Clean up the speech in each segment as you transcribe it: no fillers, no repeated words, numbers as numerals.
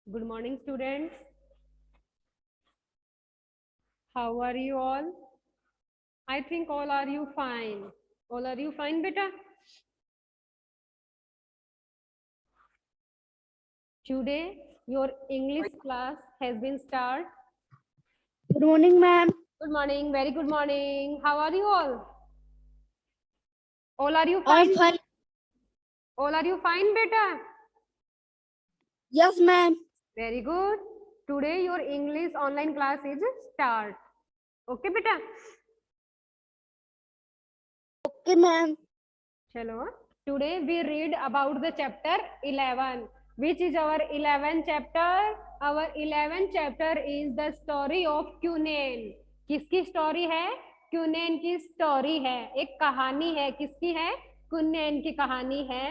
Good morning, students. How are you all? I think all are you fine. All are you fine, beta? Today, your English class has been started. Good morning, ma'am. Good morning, very good morning. How are you all? All are you I'm fine? fine. All are you fine, beta? Yes, ma'am. Very good. Today, your English online class is start. Okay, beta? Okay, ma'am. Chalo. Today we read about the chapter 11. Which is our 11th chapter? Our 11th chapter is the story of Cunain. किसकी story है? क्यूनेन की story है, एक कहानी है. किसकी है? क्यूनेन की कहानी है.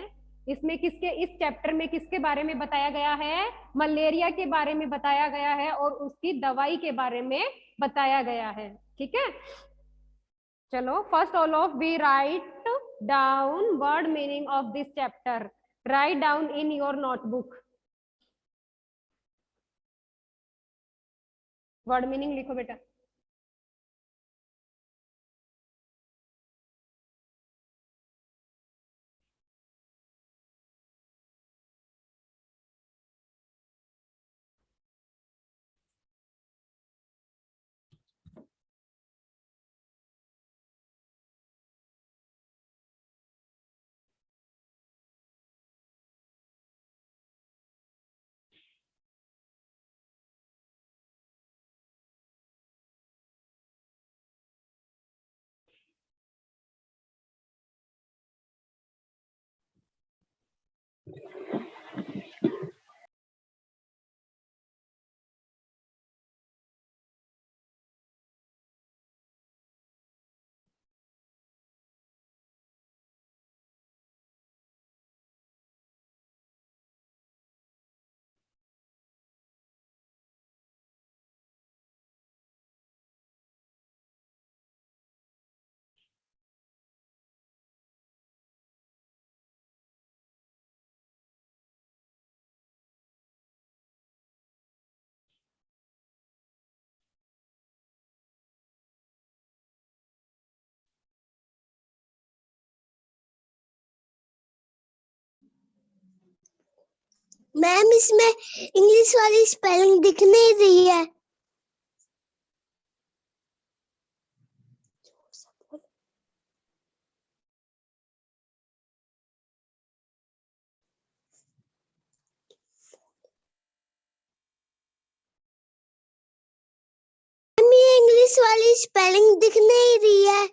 इसमें किसके, इस चैप्टर में किसके बारे में बताया गया है? मलेरिया के बारे में बताया गया है और उसकी दवाई के बारे में बताया गया है. ठीक है, चलो. First all of we write down word meaning of this chapter. Right down in your notebook. Word meaning लिखो बेटा. मैम, इसमें इंग्लिश वाली स्पेलिंग दिख नहीं रही है. मैम, ये इंग्लिश वाली स्पेलिंग दिख नहीं रही है.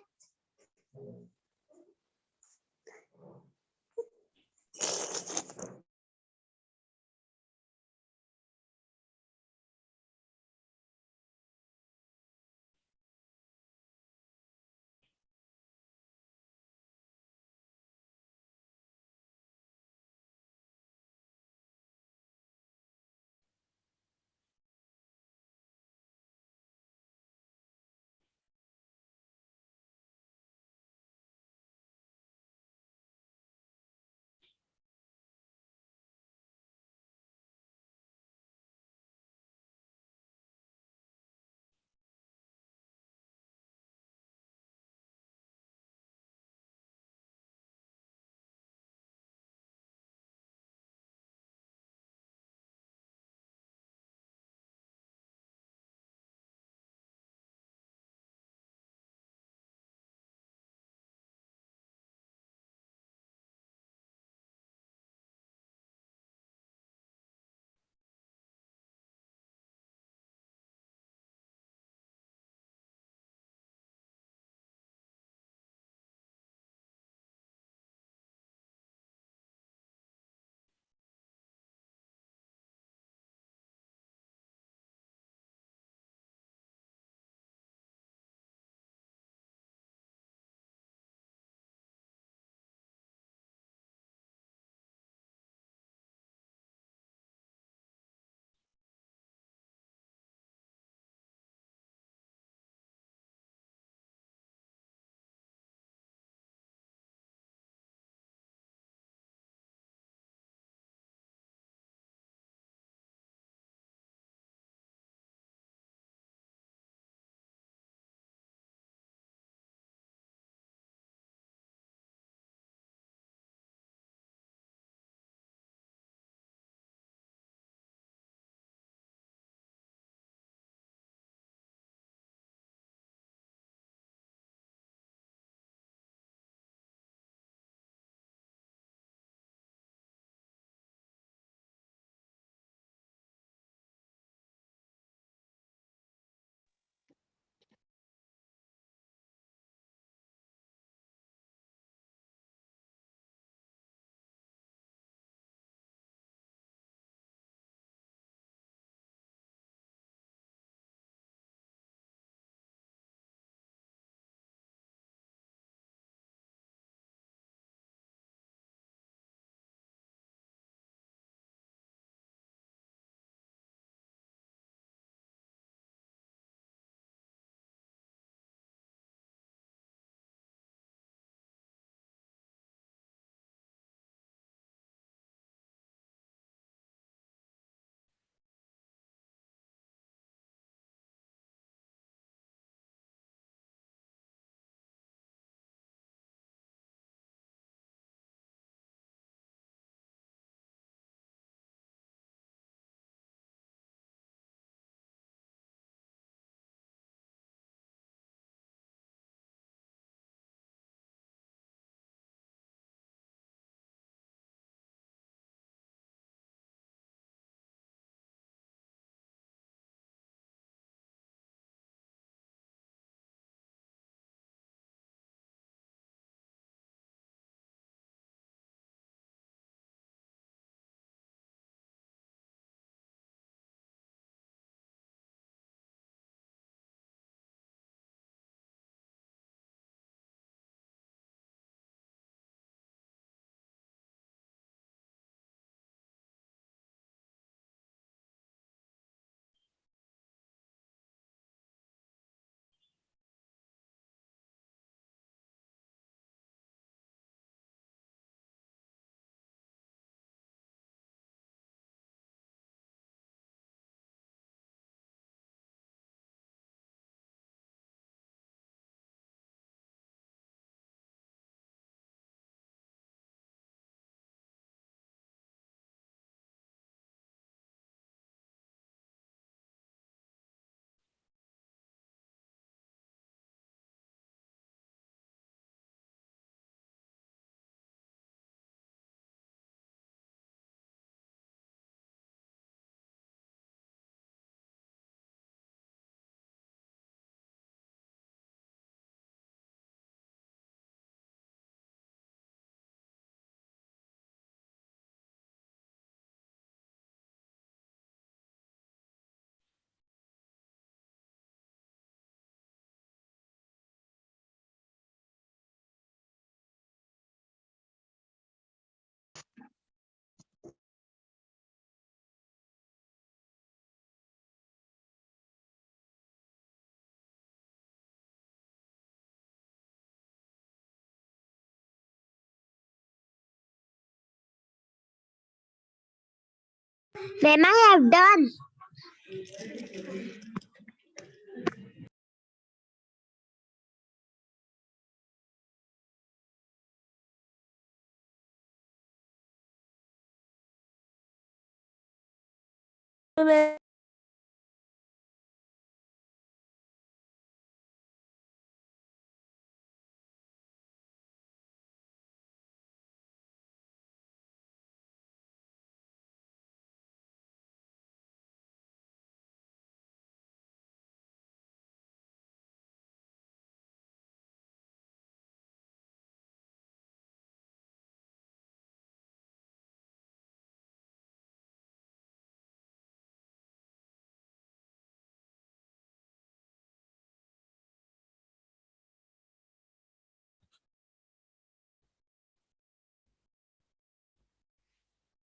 Ma'am, I have done.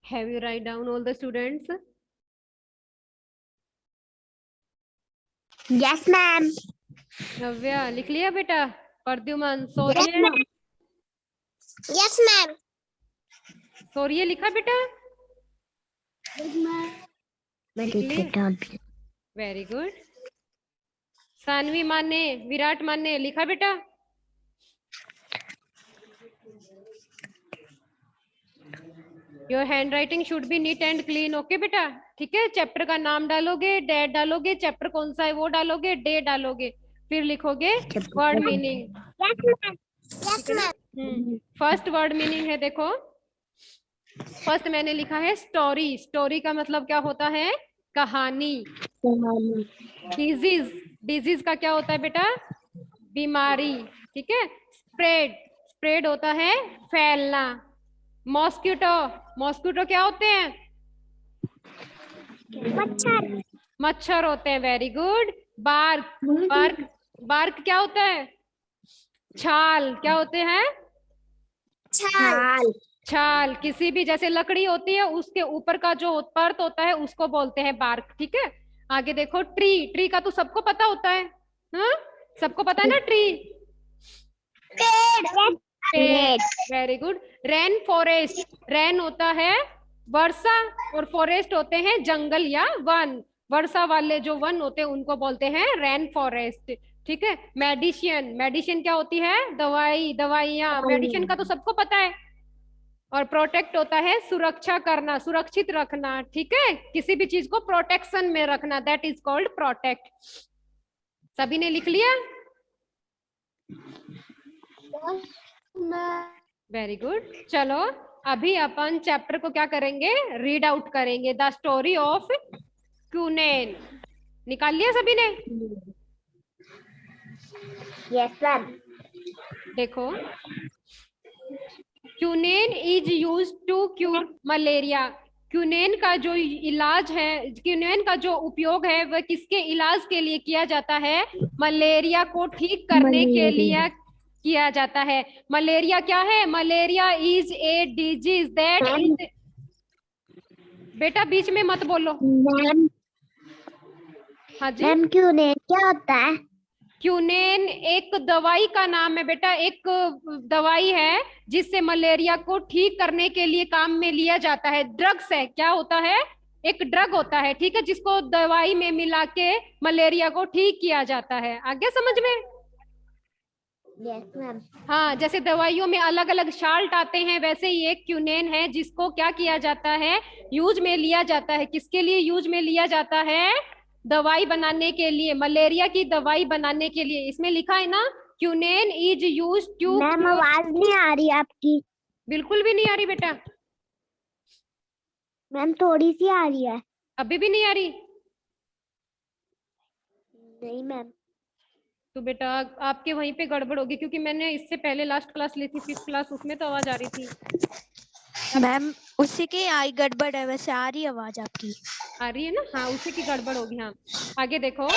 Have you write down all the students? Yes, ma'am. नव्या लिख लिया बेटा? प्रद्युमन Yes, सौर्य ma'am. Yes, ma'am. सौर्य लिखा बेटा? Yes, ma'am. लिख लिया? Very good. सानवी माने, विराट माने लिखा बेटा? Your handwriting should be neat and clean. Okay बेटा, ठीक है। चैप्टर का नाम डालोगे, डेट डालोगे, चैप्टर कौन सा है वो डालोगे, डे डालोगे, फिर लिखोगे word meaning. Yes, ma'am. Yes, ma'am. First word meaning है, देखो फर्स्ट मैंने लिखा है स्टोरी। स्टोरी का मतलब क्या होता है? कहानी। डिजीज, डिजीज का क्या होता है बेटा? बीमारी, ठीक है। स्प्रेड, स्प्रेड होता है फैलना। मॉस्किटो, मॉस्किटो क्या होते हैं? मच्छर। मच्छर होते हैं। Very good. Bark, bark, bark क्या होता है? छाल, क्या होते हैं? छाल। छाल। किसी भी, जैसे लकड़ी होती है उसके ऊपर का जो परत होता है उसको बोलते हैं बार्क, ठीक है। आगे देखो ट्री, ट्री का तो सबको पता होता है, हाँ सबको पता है ना ट्री? पेड़। Very good. Rain forest, rain होता है वर्षा और फॉरेस्ट होते हैं जंगल या वन। वर्षा वाले जो वन होते हैं उनको बोलते हैं रेन फॉरेस्ट, ठीक है। मेडिसिन, मेडिसिन क्या होती है? दवाई, दवाइयाँ। मेडिसिन का तो सबको पता है। और प्रोटेक्ट होता है सुरक्षा करना, सुरक्षित रखना, ठीक है। किसी भी चीज को प्रोटेक्शन में रखना, दैट इज कॉल्ड प्रोटेक्ट। सभी ने लिख लिया? Very good. चलो अभी अपन चैप्टर को क्या करेंगे? रीड आउट करेंगे। The story of quinine. निकाल लिया सभी ने? Yes, ma'am. देखो, quinine is use to cure malaria. Quinine का जो इलाज है, क्यूनेन का जो उपयोग है वह किसके इलाज के लिए किया जाता है? मलेरिया को ठीक करने के लिए किया जाता है। मलेरिया क्या है? Malaria is a disease that is, बेटा बीच में मत बोलो। मैम, हाँ जी। मैम क्यूनेन क्या होता है? क्यूनेन एक दवाई का नाम है बेटा, एक दवाई है जिससे मलेरिया को ठीक करने के लिए काम में लिया जाता है। ड्रग्स है, क्या होता है? एक ड्रग होता है, ठीक है, जिसको दवाई में मिला के मलेरिया को ठीक किया जाता है। आगे समझ में? Yes, ma'am. हाँ, जैसे दवाइयों में अलग अलग साल्ट आते हैं, वैसे ही एक क्यूनेन है जिसको क्या किया जाता है? यूज में लिया जाता है। किसके लिए यूज में लिया जाता है? दवाई बनाने के लिए, मलेरिया की दवाई बनाने के लिए। इसमें लिखा है ना, क्यूनेन इज यूज टू। मैम आवाज नहीं आ रही आपकी। बिल्कुल भी नहीं आ रही बेटा? मैम थोड़ी सी आ रही है। अभी भी नहीं आ रही? नहीं मैम। तो बेटा आपके वहीं पे गड़बड़ होगी, क्योंकि मैंने इससे पहले लास्ट क्लास ली थी, 5th क्लास, उसमें तो आवाज आ रही थी। मैम उसी की आई गड़बड़ है, वैसे आ रही आवाज आपकी। आ रही है ना? हाँ, उसी की गड़बड़ होगी। हाँ, आगे देखो।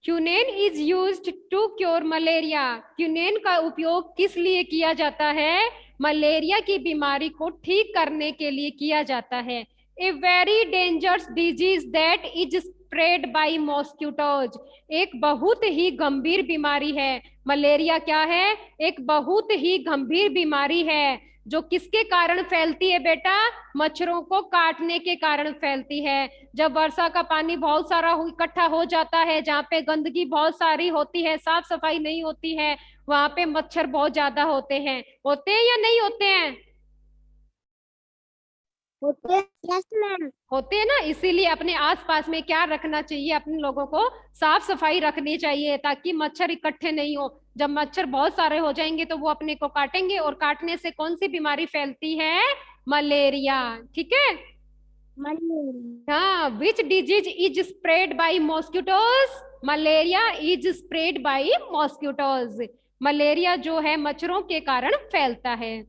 Quinine is used to cure malaria. Quinine का उपयोग किस लिए किया जाता है? मलेरिया की बीमारी को ठीक करने के लिए किया जाता है। A very dangerous disease that is spread by mosquitoes. एक बहुत ही गंभीर बीमारी है। मलेरिया क्या है? एक बहुत ही गंभीर बीमारी है जो किसके कारण फैलती है बेटा? मच्छरों को काटने के कारण फैलती है। जब वर्षा का पानी बहुत सारा इकट्ठा हो जाता है, जहाँ पे गंदगी बहुत सारी होती है, साफ सफाई नहीं होती है, वहां पे मच्छर बहुत ज्यादा होते हैं या नहीं होते हैं? होते हैं। Yes ma'am. होते हैं ना। इसीलिए अपने आसपास में क्या रखना चाहिए? अपने लोगों को साफ सफाई रखनी चाहिए, ताकि मच्छर इकट्ठे नहीं हो। जब मच्छर बहुत सारे हो जाएंगे तो वो अपने को काटेंगे, और काटने से कौन सी बीमारी फैलती है? मलेरिया। ठीक है। हाँ, which disease is spread by mosquitoes? Malaria is spread by mosquitoes. Malaria जो है मच्छरों के कारण फैलता है।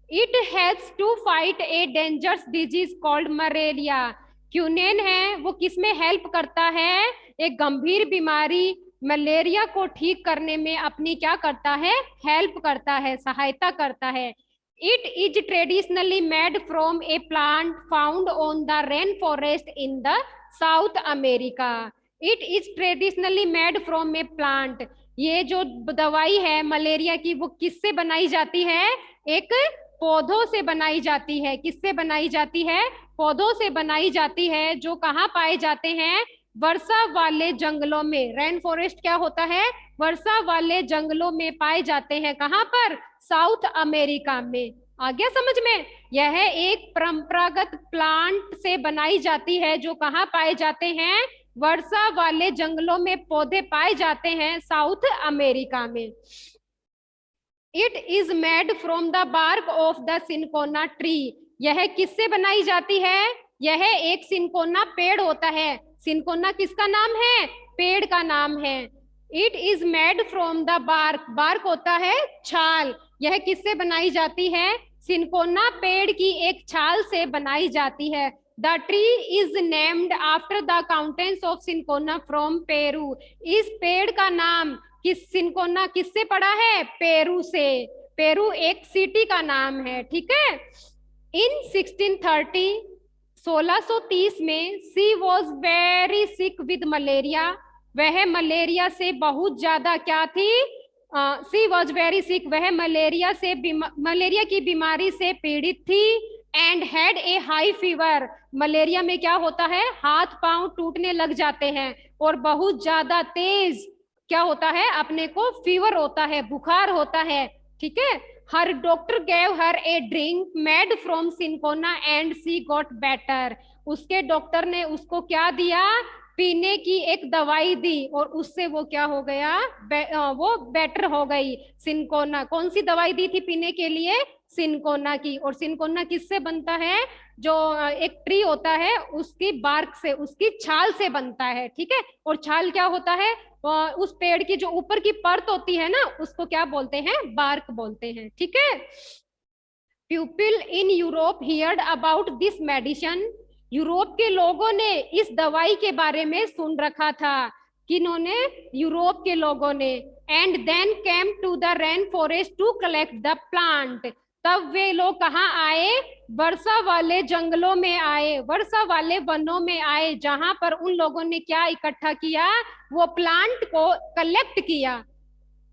It has to fight a dangerous disease called malaria. Quinine है वो किस में हेल्प करता है? एक गंभीर बीमारी मलेरिया को ठीक करने में अपनी क्या करता है? हेल्प करता है, सहायता करता है। It is traditionally made from a plant found on the rainforest in the South America. It is traditionally made from a plant. ये जो दवाई है मलेरिया की, वो किससे बनाई जाती है? एक पौधों से बनाई जाती है। किससे बनाई जाती है? पौधों से बनाई जाती है, जो कहाँ पाए जाते हैं? वर्षा वाले जंगलों में। रेन फॉरेस्ट क्या होता है? वर्षा वाले जंगलों में पाए जाते हैं। कहाँ पर? साउथ अमेरिका में। आ गया समझ में? यह एक परंपरागत प्लांट से बनाई जाती है, जो कहाँ पाए जाते हैं? वर्षा वाले जंगलों में पौधे पाए जाते हैं, साउथ अमेरिका में। It is made from the bark of the cinchona tree. यह किससे बनाई जाती है? यह एक सिनकोना पेड़ होता है। सिनकोना किसका नाम है? पेड़ का नाम है। It is made from the bark. Bark होता है छाल। यह किससे बनाई जाती है? सिनकोना पेड़ की एक छाल से बनाई जाती है। The tree is named after the countess of cinchona from Peru. इस पेड़ का नाम सिनकोना किससे पड़ा है? पेरू से। पेरू एक सिटी का नाम है। ठीक है। इन 1630 में she was very sick with malaria. वह मलेरिया से बहुत ज्यादा क्या थी? She was very sick. वह मलेरिया की बीमारी से पीड़ित थी। And had a high fever. Malaria में क्या होता है? हाथ पांव टूटने लग जाते हैं, और बहुत ज्यादा तेज क्या होता है? अपने को फीवर होता है, बुखार होता है। ठीक है। Her doctor gave her a drink made from cinchona and she got better. उसके डॉक्टर ने उसको क्या दिया? पीने की एक दवाई दी, और उससे वो क्या हो गया? वो बेटर हो गई। सिनकोना। कौन सी दवाई दी थी पीने के लिए? सिनकोना की। और सिनकोना किससे बनता है? जो एक ट्री होता है उसकी बार्क से, उसकी छाल से बनता है। ठीक है। और छाल क्या होता है? उस पेड़ की जो ऊपर की परत होती है ना, उसको क्या बोलते हैं? बार्क बोलते हैं। ठीक है। People in Europe heard about this medicine. Europe के लोगों ने इस दवाई के बारे में सुन रखा था। किन्होंने? यूरोप के लोगों ने। And then came to the rain forest to collect the plant. तब वे लोग कहाँ आए? वर्षा वाले जंगलों में आए, वर्षा वाले वनों में आए, जहां पर उन लोगों ने क्या इकट्ठा किया? वो प्लांट को कलेक्ट किया।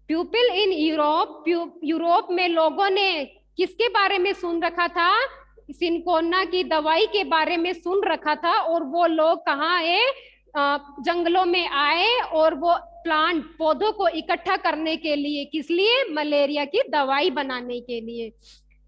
People in Europe. यूरोप में लोगों ने किसके बारे में सुन रखा था? सिनकोना की दवाई के बारे में सुन रखा था, और वो लोग कहाँ आए? जंगलों में आए, और वो प्लांट पौधों को इकट्ठा करने के लिए। किस लिए? मलेरिया की दवाई बनाने के लिए।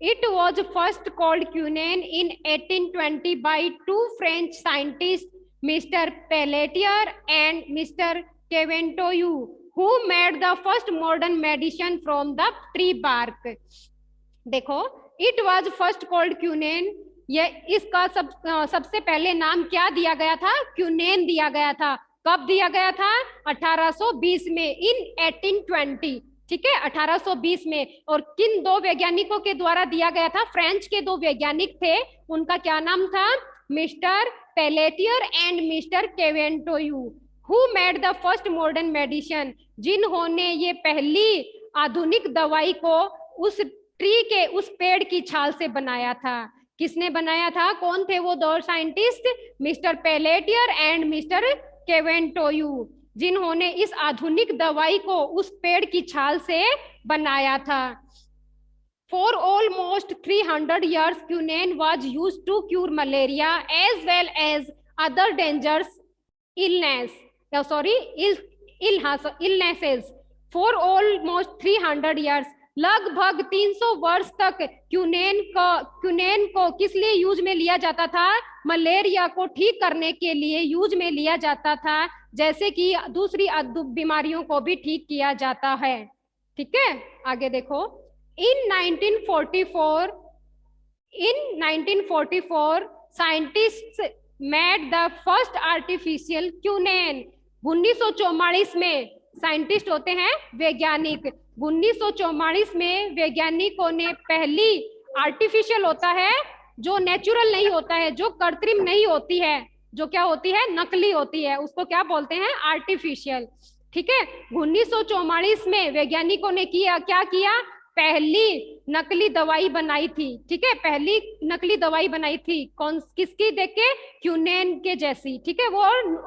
It was first called quinine in 1820 by two French scientists, Mr. Pelletier and Mr. Caventou, who made the first modern medicine from the tree bark. देखो, it was first called quinine। ये इसका सबसे पहले नाम क्या दिया गया था? क्यूनेन दिया गया था। कब दिया गया था? 1820 में, इन 1820। ठीक है, 1820 में। और किन दो वैज्ञानिकों के द्वारा दिया गया था? फ्रेंच के दो वैज्ञानिक थे। उनका क्या नाम था? Mister Pelletier and mister Caventou. Who made the first modern medicine. जिन्होंने ये पहली आधुनिक दवाई को उस ट्री के, उस पेड़ की छाल से बनाया था। किसने बनाया था? कौन थे वो दो scientist? Mister Pelletier and mister Caventou, जिन्होंने इस आधुनिक दवाई को उस पेड़ की छाल से बनाया था। For almost 300 years, quinine was used to cure malaria as well as other dangerous illnesses. For almost 300 years, लगभग 300 वर्ष तक क्यूनेन को किस लिए यूज में लिया जाता था? मलेरिया को ठीक करने के लिए यूज में लिया जाता था, जैसे कि दूसरी बीमारियों को भी ठीक किया जाता है। ठीक है, आगे देखो। In 1944, scientists made the first artificial quinine. 1944 में साइंटिस्ट होते हैं वैज्ञानिक। 1944 में वैज्ञानिकों ने पहली आर्टिफिशियल होता है, जो नेचुरल नहीं होता है, जो कृत्रिम नहीं होती है, जो क्या होती है? नकली होती है, उसको क्या बोलते हैं? आर्टिफिशियल। ठीक है, 1944 में वैज्ञानिकों ने क्या किया? पहली नकली दवाई बनाई थी। ठीक है, पहली नकली दवाई बनाई थी। किसकी? देख के, क्यूनेन के जैसी। ठीक है, वो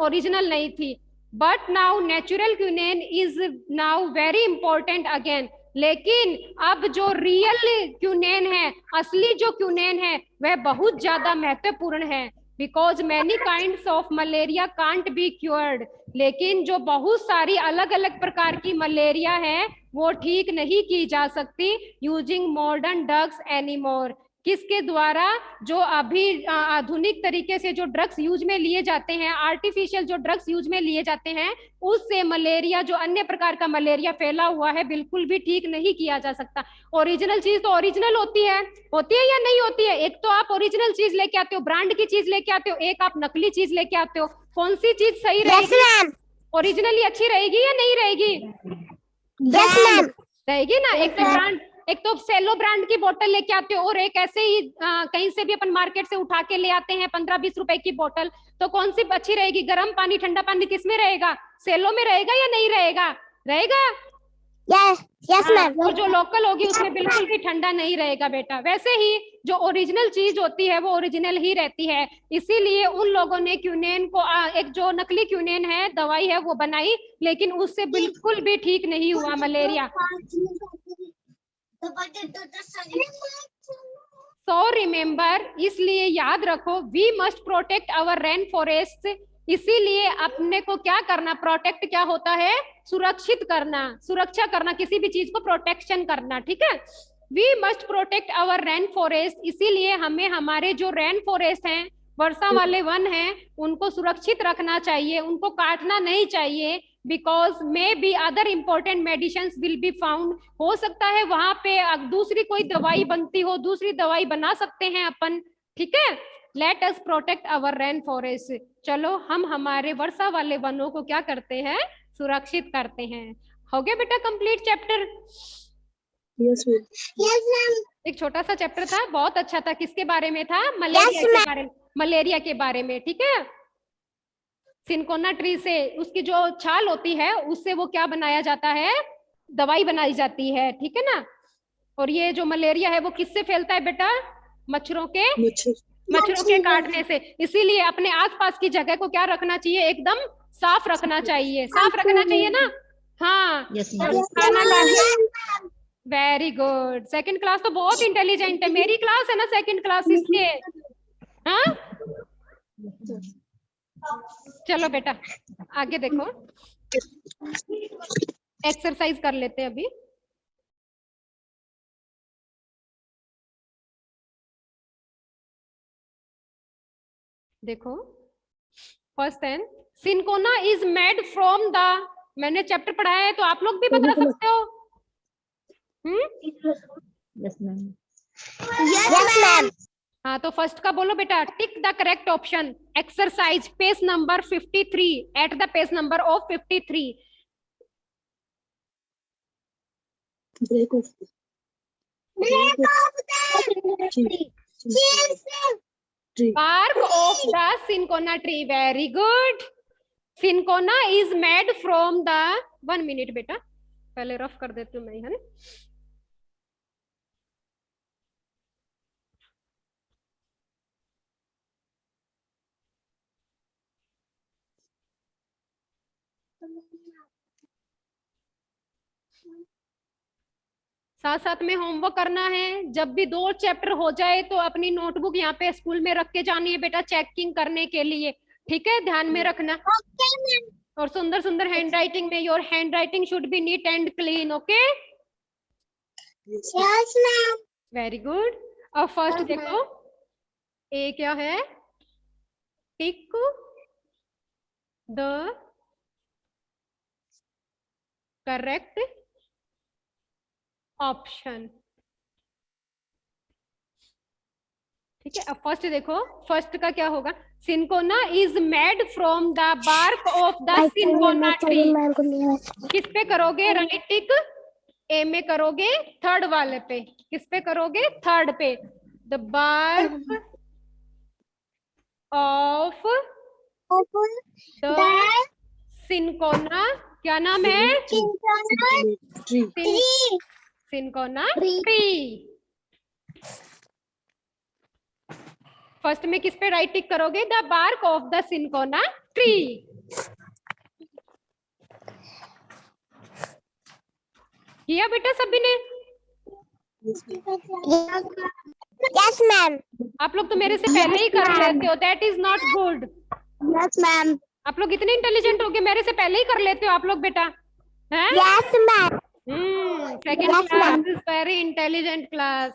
ओरिजिनल नहीं थी। But now natural quinine is now very important again. लेकिन अब जो रियल क्यूनेन है, असली जो क्यूनेन है, वह बहुत ज्यादा महत्वपूर्ण है। Because many kinds of malaria can't be cured. लेकिन जो बहुत सारी अलग अलग प्रकार की मलेरिया है, वो ठीक नहीं की जा सकती यूजिंग मॉडर्न ड्रग्स एनीमोर। किसके द्वारा? जो अभी आधुनिक तरीके से जो ड्रग्स यूज में लिए जाते हैं, आर्टिफिशियल जो ड्रग्स यूज में लिए जाते हैं, उससे मलेरिया, जो अन्य प्रकार का मलेरिया फैला हुआ है, बिल्कुल भी ठीक नहीं किया जा सकता। ओरिजिनल चीज तो ओरिजिनल होती है या नहीं होती है? एक तो आप ओरिजिनल चीज लेके आते हो, ब्रांड की चीज लेके आते हो, एक आप नकली चीज लेके आते हो। कौन सी चीज सही रहेगी? ओरिजिनली अच्छी रहेगी या नहीं रहेगी? Yes ma'am. रहेगी ना। एक तो सेलो ब्रांड की बोतल लेके आते हो, और एक ऐसे ही कहीं से भी अपन मार्केट से उठा के ले आते हैं 15-20 रुपए की बोतल। तो कौन सी अच्छी रहेगी? गर्म पानी, ठंडा पानी किस में रहेगा? सेलो में रहेगा या नहीं रहेगा? रहेगा। Yes ma'am. और जो लोकल होगी उसमें बिल्कुल भी ठंडा नहीं रहेगा बेटा। वैसे ही जो ओरिजिनल चीज होती है वो ओरिजिनल ही रहती है। इसीलिए उन लोगों ने क्यूनेन को एक जो नकली क्यूनेन है, दवाई है, वो बनाई, लेकिन उससे बिल्कुल भी ठीक नहीं हुआ मलेरिया। सो रिमेम्बर, इसलिए याद रखो, we must protect our rain forest. इसीलिए अपने को क्या करना? प्रोटेक्ट क्या होता है? सुरक्षित करना, सुरक्षा करना, किसी भी चीज को प्रोटेक्शन करना। ठीक है, we must protect our rain forest. इसीलिए हमें हमारे जो रेन फॉरेस्ट हैं, वर्षा वाले वन हैं, उनको सुरक्षित रखना चाहिए, उनको काटना नहीं चाहिए। Because may be other important medicine will be found. हो सकता है वहां पे दूसरी कोई दवाई बनती हो, दूसरी दवाई बना सकते हैं अपन। ठीक है, let us protect our rain forest. चलो हम हमारे वर्षा वाले वनों को क्या करते हैं? सुरक्षित करते हैं। हो गया बेटा कंप्लीट चैप्टर? Yes ma'am. एक छोटा सा चैप्टर था, बहुत अच्छा था। किसके बारे में था? मलेरिया के बारे में। मलेरिया के बारे में। ठीक है, सिनकोना ट्री से उसकी जो छाल होती है, उससे वो क्या बनाया जाता है? दवाई बनाई जाती है। ठीक है ना। और ये जो मलेरिया है वो किससे फैलता है बेटा? मच्छरों के काटने से। इसीलिए अपने आसपास की जगह को क्या रखना चाहिए? एकदम साफ रखना चाहिए। साफ रखना चाहिए ना। हाँ, खाना खाने। Very good. सेकंड क्लास तो बहुत इंटेलिजेंट है। मेरी क्लास है ना सेकंड क्लास, इसलिए। हाँ, चलो बेटा आगे देखो, एक्सरसाइज कर लेते हैं अभी। देखो, first and cinchona is made from the. मैंने चैप्टर पढ़ाया है तो आप लोग भी बता सकते हो। Yes ma'am. हाँ, तो फर्स्ट का बोलो बेटा। टिक the correct option. Exercise page number 53, at the page number of 53। Bark of the cinchona tree. Very good. Cinchona is made from the, 1 minute बेटा, पहले रफ कर देती हूँ मैं, है ना। साथ साथ में होमवर्क करना है। जब भी 2 चैप्टर हो जाए तो अपनी नोटबुक यहाँ पे स्कूल में रख के जानी है बेटा, चेकिंग करने के लिए। ठीक है, ध्यान में रखना। Okay ma'am. और सुंदर सुंदर हैंड राइटिंग में, your handwriting should be neat and clean. Okay, yes ma'am. Very good. अब फर्स्ट देखो, ए क्या है? Tick the correct option. ठीक है, अब फर्स्ट देखो, फर्स्ट का क्या होगा? Cinchona is made from the bark of the cinchona tree. किस पे करोगे राइट टिक? ए में करोगे, थर्ड वाले पे। किस पे करोगे? थर्ड पे। The bark of the cinchona, क्या नाम है? Cinchona tree. फर्स्ट में किस पे राइट टिक करोगे? The bark of the cinchona tree. किया बेटा सभी ने? Yes ma'am. आप लोग तो मेरे से पहले ही कर लेते हो, that is not good. Yes ma'am. आप लोग इतने इंटेलिजेंट हो गए, मेरे से पहले ही कर लेते हो आप लोग बेटा, हैं? Yes ma'am. Second Yes, class ma'am. Is very intelligent class.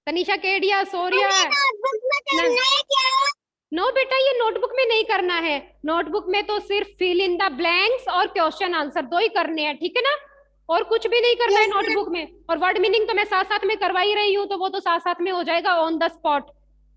Tanisha, Kedia, Soriya. Notebook में करना है क्या? नो बेटा, ये नोटबुक में नहीं करना है। नोटबुक में तो सिर्फ फिल इन द ब्लैंक्स और क्वेश्चन आंसर 2 ही करने हैं, ठीक है ना? और कुछ भी नहीं करना है नोटबुक में। और वर्ड मीनिंग तो मैं साथ साथ में करवा ही रही हूँ, तो वो तो साथ साथ में हो जाएगा ऑन द स्पॉट।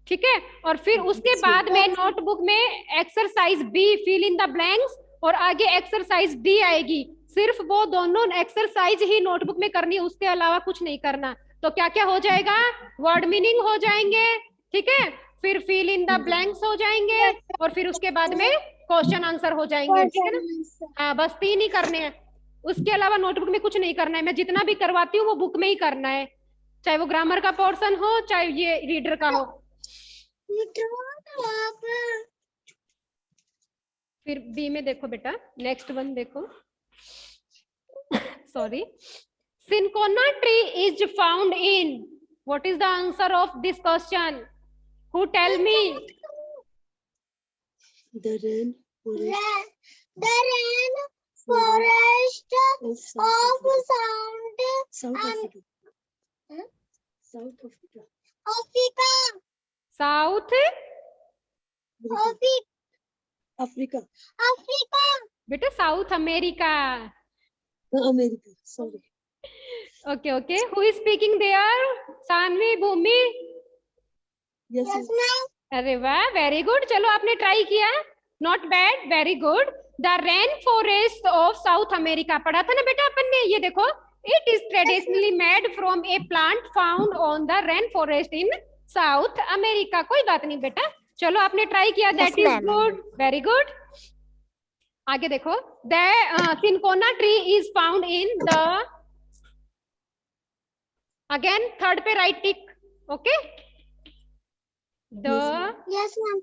ठीक है, और फिर उसके बाद में नोटबुक में exercise B, fill in the blanks, और आगे एक्सरसाइज डी आएगी। सिर्फ वो दोनों एक्सरसाइज ही नोटबुक में करनी है, उसके अलावा कुछ नहीं करना। तो क्या क्या हो जाएगा? वर्ड मीनिंग हो जाएंगे, ठीक है, फिर फिल इन द ब्लैंक्स हो जाएंगे, और फिर उसके बाद में क्वेश्चन आंसर हो जाएंगे, ठीक है ना? हाँ, बस 3 ही करने हैं, उसके अलावा नोटबुक में कुछ नहीं करना है। मैं जितना भी करवाती हूँ वो बुक में ही करना है, चाहे वो ग्रामर का पोर्शन हो, चाहे ये रीडर का हो। फिर बी में देखो बेटा, नेक्स्ट वन देखो। Sorry, cinchona tree is found in, what is the answer of this question? Who tell me? The rain forest The rain forest of of South South Africa. Huh? South Africa. Africa. South Africa. Africa. बेटा, South America. America. Sorry. Okay okay, who is speaking there? Saanvi, Bhumi? Yes. Yes, ma'am. अरे वाह, very good. चलो, आपने try किया, not bad, very good. The rain forest of South America पढ़ा था ना बेटा अपन ने? ये देखो, it is traditionally made from a plant found on the rain forest in South America. कोई बात नहीं बेटा, चलो आपने ट्राई किया, that is good, very good. आगे देखो, the cinchona tree is found in the, again third पे right tick, okay. The Yes, ma'am.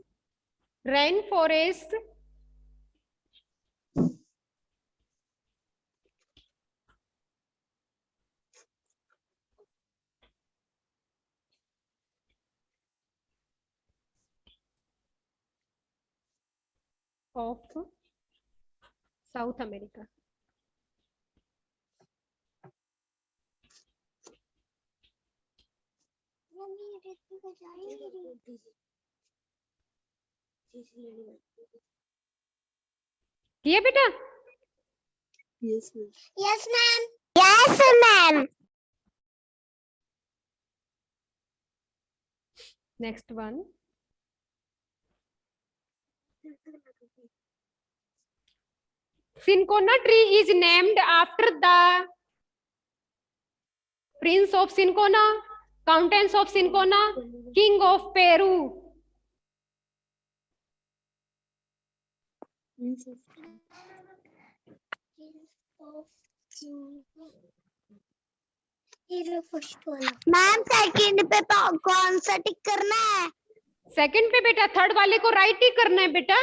Rain forest of South America. किया बेटा? Yes, ma'am. Yes, ma'am. Yes, ma'am. Next one, cinchona tree is named after the prince of cinchona, countess of cinchona, king of Peru. Prince of ma'am second पे कौन सा टिक करना है? Second पे बेटा, third वाले को राइट ही करना है बेटा।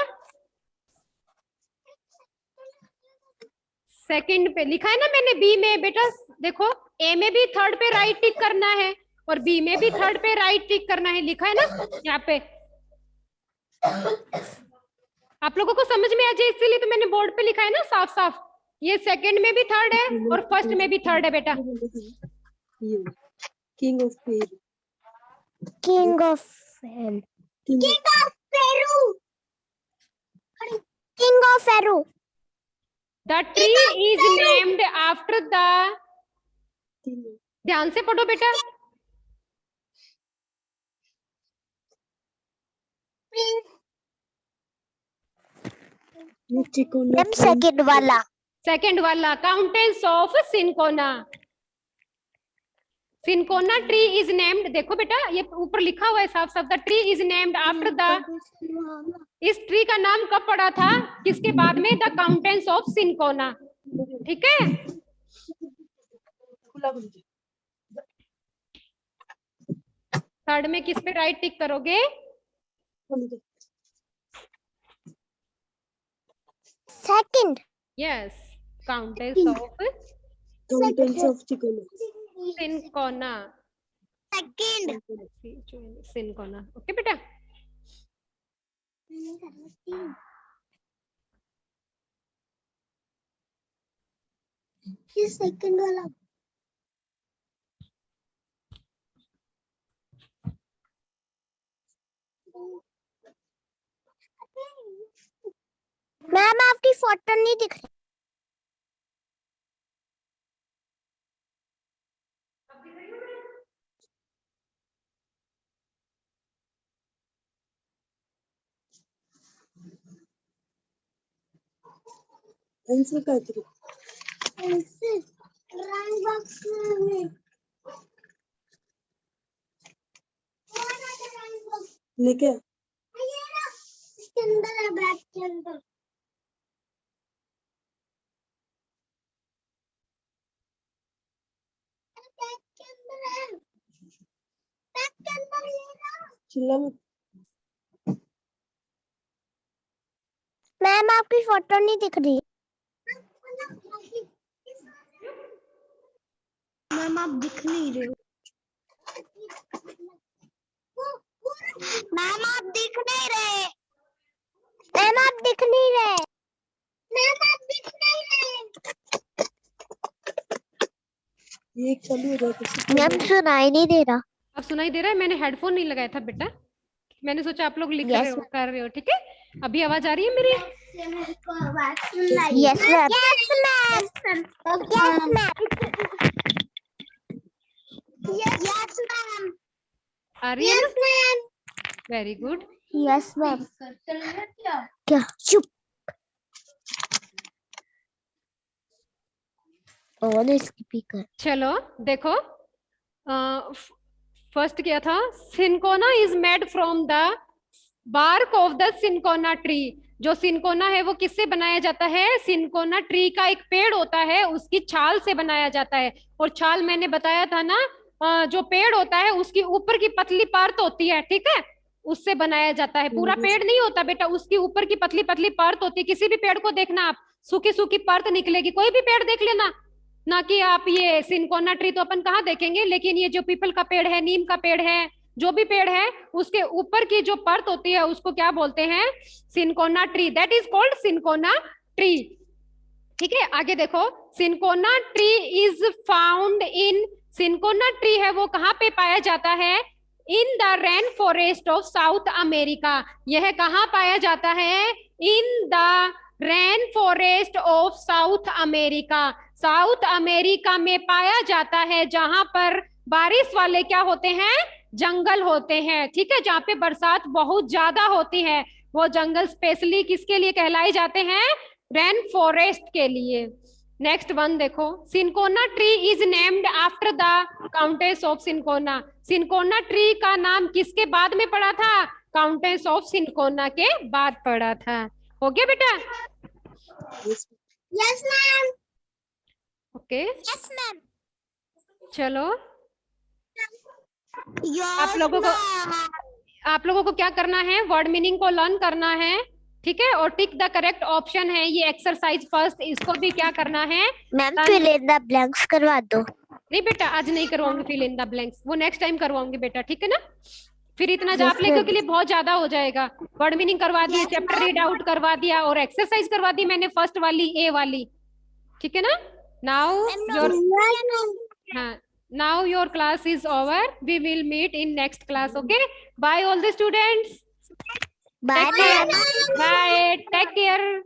सेकंड पे लिखा है ना मैंने बी में बेटा, देखो ए में भी थर्ड पे राइट टिक करना है और बी में भी थर्ड पे राइट टिक करना है, लिखा है ना यहाँ पे। आप लोगों को समझ में आ जाए इसीलिए तो मैंने बोर्ड पे लिखा है ना साफ साफ। ये सेकंड में भी थर्ड है और फर्स्ट में भी थर्ड है बेटा। King of Peru. King of Peru. King of Peru. King of Peru. The tree is named after the, king ध्यान से पढ़ो बेटा। of Chicona. Then second वाला. सेकंड वाला countess of cinchona. Cinchona tree is named, देखो बेटा ये ऊपर लिखा हुआ है साफ साफ, the tree is named after the, इस ट्री का नाम कब पड़ा था, किसके बाद में, द काउंटेंस ऑफ सिनकोना। ठीक है, थर्ड में किस पे राइट टिक करोगे? Second. Yes, countess of Contents of Chicona. Cinchona. Second. Cinchona, okay बेटा। ये second वाला. मैम आपकी फोटो नहीं दिख रही। आंसर काय तरी ड्राइंग बॉक्स में लेके आ। ये ना इसके अंदर है, बैग के अंदर। बैग के अंदर है, बैग के अंदर ये ना। चिल्ला मत। मैम आपकी फोटो नहीं दिख रही। मैम आप दिख नहीं रहे हो। मैम आप दिख नहीं रहे। मैम आप दिख नहीं रहे। मैम आप दिख नहीं रहे। ये एक चालू हो जाता है। मैम सुनाई नहीं दे रहा। अब सुनाई दे रहा है? मैंने हेडफोन नहीं लगाया था बेटा, मैंने सोचा आप लोग लिख रहे हो, कर रहे हो। ठीक है, अभी आवाज आ रही है मेरी? Yes ma'am. Yes ma'am. Yes ma'am. Yes ma'am. आ रही है yes ma'am. Very good. Yes ma'am. क्या? चुप। और स्पीकर। चलो देखो, फर्स्ट क्या था, cinchona is made from the bark of the cinchona tree. जो सिनकोना है वो किससे बनाया जाता है? सिनकोना ट्री का एक पेड़ होता है, उसकी छाल से बनाया जाता है। और छाल मैंने बताया था ना, जो पेड़ होता है उसकी ऊपर की पतली परत होती है, ठीक है, उससे बनाया जाता है। पूरा पेड़ नहीं होता बेटा, उसकी ऊपर की पतली पतली परत होती है। किसी भी पेड़ को देखना आप, सूखी सूखी परत निकलेगी, कोई भी पेड़ देख लेना, ना कि आप ये सिनकोना ट्री तो अपन कहाँ देखेंगे, लेकिन ये जो पीपल का पेड़ है, नीम का पेड़ है, जो भी पेड़ है, उसके ऊपर की जो परत होती है उसको क्या बोलते हैं? Cinchona tree. That is called cinchona tree. ठीक है, आगे देखो, cinchona tree is found in, cinchona tree है वो कहाँ पे पाया जाता है? In the rain forest of South America. यह कहाँ पाया जाता है? In the rain forest of South America. South America में पाया जाता है, जहां पर बारिश वाले क्या होते हैं? जंगल होते हैं। ठीक है, जहाँ पे बरसात बहुत ज्यादा होती है, वो जंगल स्पेशली किसके लिए कहलाए जाते हैं? रेन फॉरेस्ट के लिए। नेक्स्ट वन देखो, cinchona tree is named after the countess of cinchona. Cinchona tree का नाम किसके बाद में पड़ा था? काउंटेस ऑफ सिनकोना के बाद पड़ा था। हो गया बेटा? Yes ma'am. Okay, yes ma'am. चलो यस आप लोगों को क्या करना है? वर्ड मीनिंग को लर्न करना है, ठीक है, और टिक द करेक्ट ऑप्शन है ये एक्सरसाइज फर्स्ट, इसको भी क्या करना है? Ma'am fill in the blanks करवा दो। नहीं बेटा आज नहीं करवाऊंगी फिल इन द ब्लैंक्स, वो नेक्स्ट टाइम करवाऊंगी बेटा, ठीक है ना। फिर इतना जाप लेकर के लिए बहुत ज्यादा हो जाएगा। वर्ड मीनिंग करवा दिए, चैप्टर रीड आउट करवा दिया और एक्सरसाइज करवा दी मैंने फर्स्ट वाली ए वाली, ठीक है ना। नाउ योर हाँ, now your class is over. We will meet in next class. Okay. Bye all the students. Bye bye. Bye. Take care.